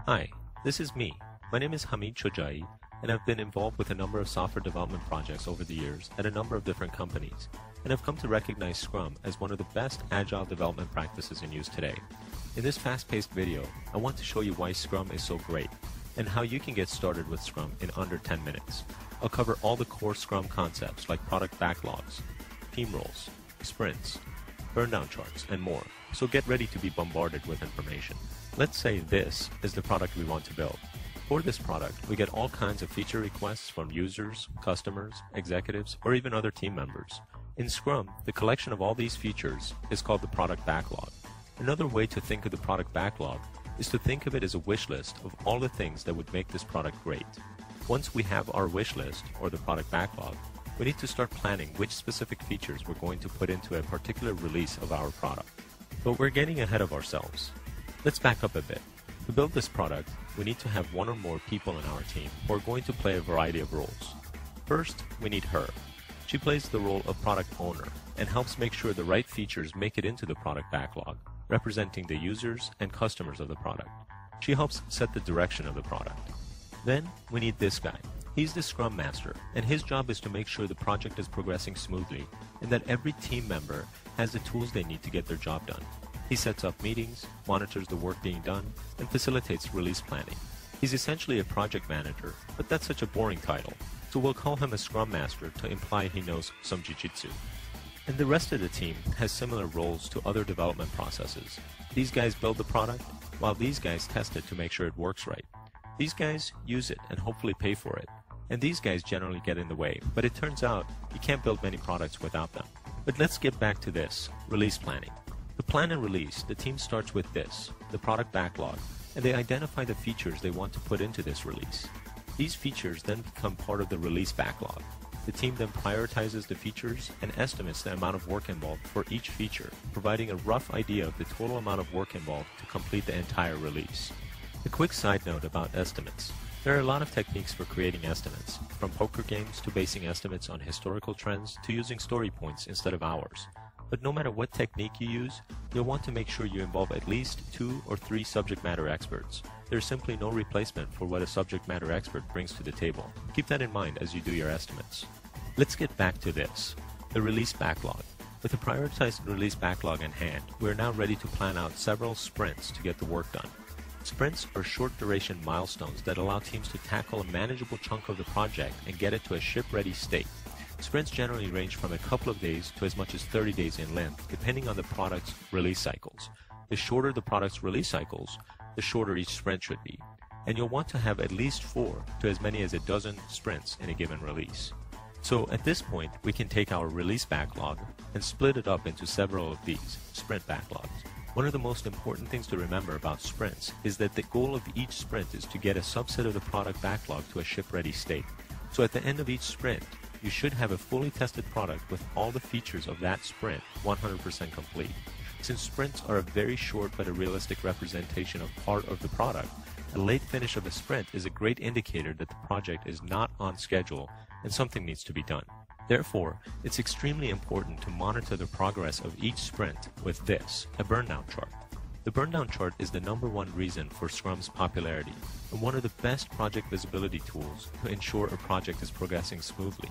Hi, this is me. My name is Hamid Chojai, and I've been involved with a number of software development projects over the years at a number of different companies, and I've come to recognize Scrum as one of the best agile development practices in use today. In this fast-paced video, I want to show you why Scrum is so great, and how you can get started with Scrum in under 10 minutes. I'll cover all the core Scrum concepts like product backlogs, team roles, sprints, burndown charts, and more, so get ready to be bombarded with information. Let's say this is the product we want to build. For this product, we get all kinds of feature requests from users, customers, executives, or even other team members. In Scrum, the collection of all these features is called the product backlog. Another way to think of the product backlog is to think of it as a wish list of all the things that would make this product great. Once we have our wish list, or the product backlog, we need to start planning which specific features we're going to put into a particular release of our product. But we're getting ahead of ourselves. Let's back up a bit. To build this product, we need to have one or more people in our team who are going to play a variety of roles. First, we need her. She plays the role of product owner and helps make sure the right features make it into the product backlog, representing the users and customers of the product. She helps set the direction of the product. Then, we need this guy. He's the Scrum Master, and his job is to make sure the project is progressing smoothly and that every team member has the tools they need to get their job done. He sets up meetings, monitors the work being done, and facilitates release planning. He's essentially a project manager, but that's such a boring title, so we'll call him a Scrum Master to imply he knows some jiu-jitsu. And the rest of the team has similar roles to other development processes. These guys build the product, while these guys test it to make sure it works right. These guys use it and hopefully pay for it. And these guys generally get in the way, but it turns out you can't build many products without them. But let's get back to this, release planning. To plan and release, the team starts with this, the product backlog, and they identify the features they want to put into this release. These features then become part of the release backlog. The team then prioritizes the features and estimates the amount of work involved for each feature, providing a rough idea of the total amount of work involved to complete the entire release. A quick side note about estimates. There are a lot of techniques for creating estimates, from poker games to basing estimates on historical trends to using story points instead of hours. But no matter what technique you use, you'll want to make sure you involve at least 2 or 3 subject matter experts. There's simply no replacement for what a subject matter expert brings to the table. Keep that in mind as you do your estimates. Let's get back to this, the release backlog. With a prioritized release backlog in hand, we're now ready to plan out several sprints to get the work done. Sprints are short-duration milestones that allow teams to tackle a manageable chunk of the project and get it to a ship-ready state. Sprints generally range from a couple of days to as much as 30 days in length, depending on the product's release cycles. The shorter the product's release cycles, the shorter each sprint should be. And you'll want to have at least 4 to as many as a dozen sprints in a given release. So at this point, we can take our release backlog and split it up into several of these sprint backlogs. One of the most important things to remember about sprints is that the goal of each sprint is to get a subset of the product backlog to a ship-ready state. So at the end of each sprint, you should have a fully tested product with all the features of that sprint 100% complete. Since sprints are a very short but a realistic representation of part of the product, a late finish of a sprint is a great indicator that the project is not on schedule and something needs to be done. Therefore, it's extremely important to monitor the progress of each sprint with this, a burndown chart. The burndown chart is the #1 reason for Scrum's popularity and one of the best project visibility tools to ensure a project is progressing smoothly.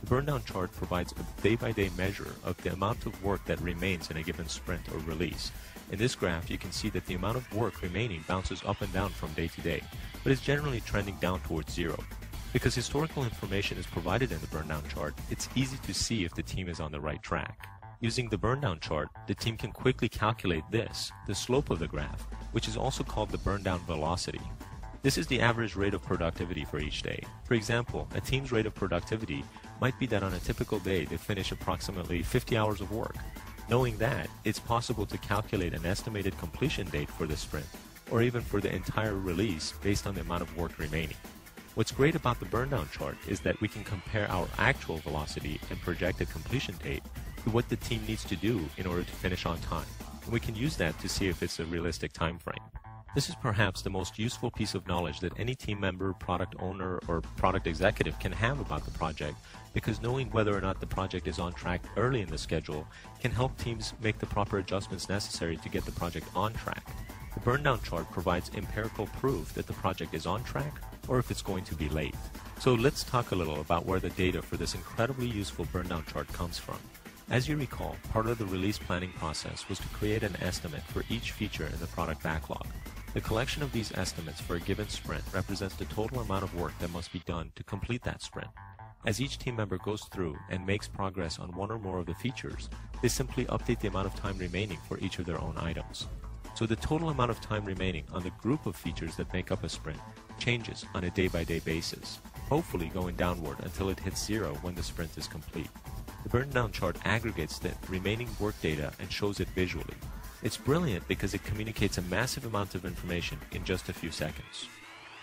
The burndown chart provides a day-by-day measure of the amount of work that remains in a given sprint or release. In this graph, you can see that the amount of work remaining bounces up and down from day to day, but is generally trending down towards 0. Because historical information is provided in the burndown chart, it's easy to see if the team is on the right track. Using the burndown chart, the team can quickly calculate this, the slope of the graph, which is also called the burndown velocity. This is the average rate of productivity for each day. For example, a team's rate of productivity might be that on a typical day they finish approximately 50 hours of work. Knowing that, it's possible to calculate an estimated completion date for the sprint, or even for the entire release based on the amount of work remaining. What's great about the burndown chart is that we can compare our actual velocity and projected completion date to what the team needs to do in order to finish on time, and we can use that to see if it's a realistic time frame. This is perhaps the most useful piece of knowledge that any team member, product owner, or product executive can have about the project, because knowing whether or not the project is on track early in the schedule can help teams make the proper adjustments necessary to get the project on track. The Burndown Chart provides empirical proof that the project is on track or if it's going to be late. So let's talk a little about where the data for this incredibly useful Burndown Chart comes from. As you recall, part of the release planning process was to create an estimate for each feature in the product backlog. The collection of these estimates for a given sprint represents the total amount of work that must be done to complete that sprint. As each team member goes through and makes progress on one or more of the features, they simply update the amount of time remaining for each of their own items. So the total amount of time remaining on the group of features that make up a sprint changes on a day-by-day basis, hopefully going downward until it hits 0 when the sprint is complete. The Burndown Chart aggregates the remaining work data and shows it visually. It's brilliant because it communicates a massive amount of information in just a few seconds.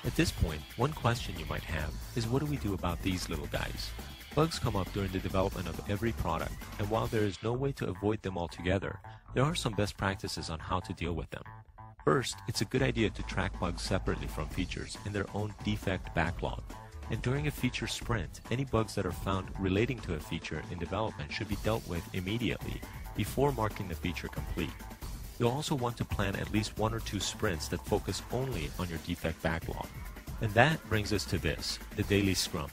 At this point, one question you might have is, what do we do about these little guys? Bugs come up during the development of every product, and while there is no way to avoid them altogether, there are some best practices on how to deal with them. First, it's a good idea to track bugs separately from features in their own defect backlog. And during a feature sprint, any bugs that are found relating to a feature in development should be dealt with immediately before marking the feature complete. You'll also want to plan at least 1 or 2 sprints that focus only on your defect backlog. And that brings us to this, the daily Scrum.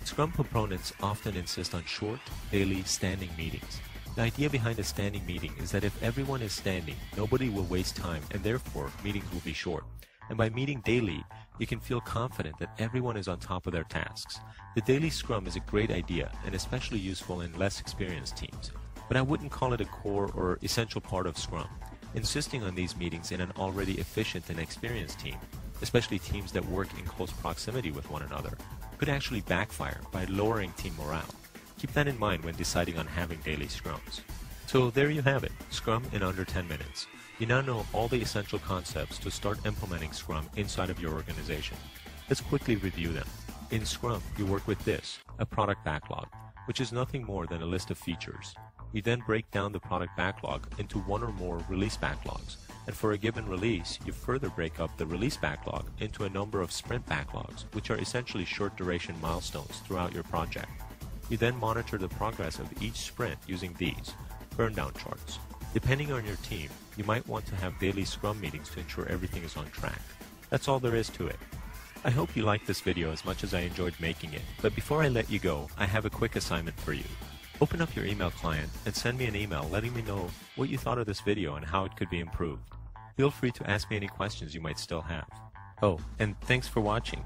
Scrum proponents often insist on short, daily, standing meetings. The idea behind a standing meeting is that if everyone is standing, nobody will waste time and therefore meetings will be short. And by meeting daily, you can feel confident that everyone is on top of their tasks. The daily Scrum is a great idea and especially useful in less experienced teams, but I wouldn't call it a core or essential part of Scrum. Insisting on these meetings in an already efficient and experienced team, especially teams that work in close proximity with one another, could actually backfire by lowering team morale. Keep that in mind when deciding on having daily Scrums. So there you have it, Scrum in under 10 minutes. You now know all the essential concepts to start implementing Scrum inside of your organization. Let's quickly review them. In Scrum, you work with this, a product backlog, which is nothing more than a list of features. You then break down the product backlog into 1 or more release backlogs, and for a given release, you further break up the release backlog into a number of sprint backlogs, which are essentially short-duration milestones throughout your project. You then monitor the progress of each sprint using these, Burndown charts. Depending on your team, you might want to have daily Scrum meetings to ensure everything is on track. That's all there is to it. I hope you liked this video as much as I enjoyed making it, but before I let you go, I have a quick assignment for you. Open up your email client and send me an email letting me know what you thought of this video and how it could be improved. Feel free to ask me any questions you might still have. Oh, and thanks for watching.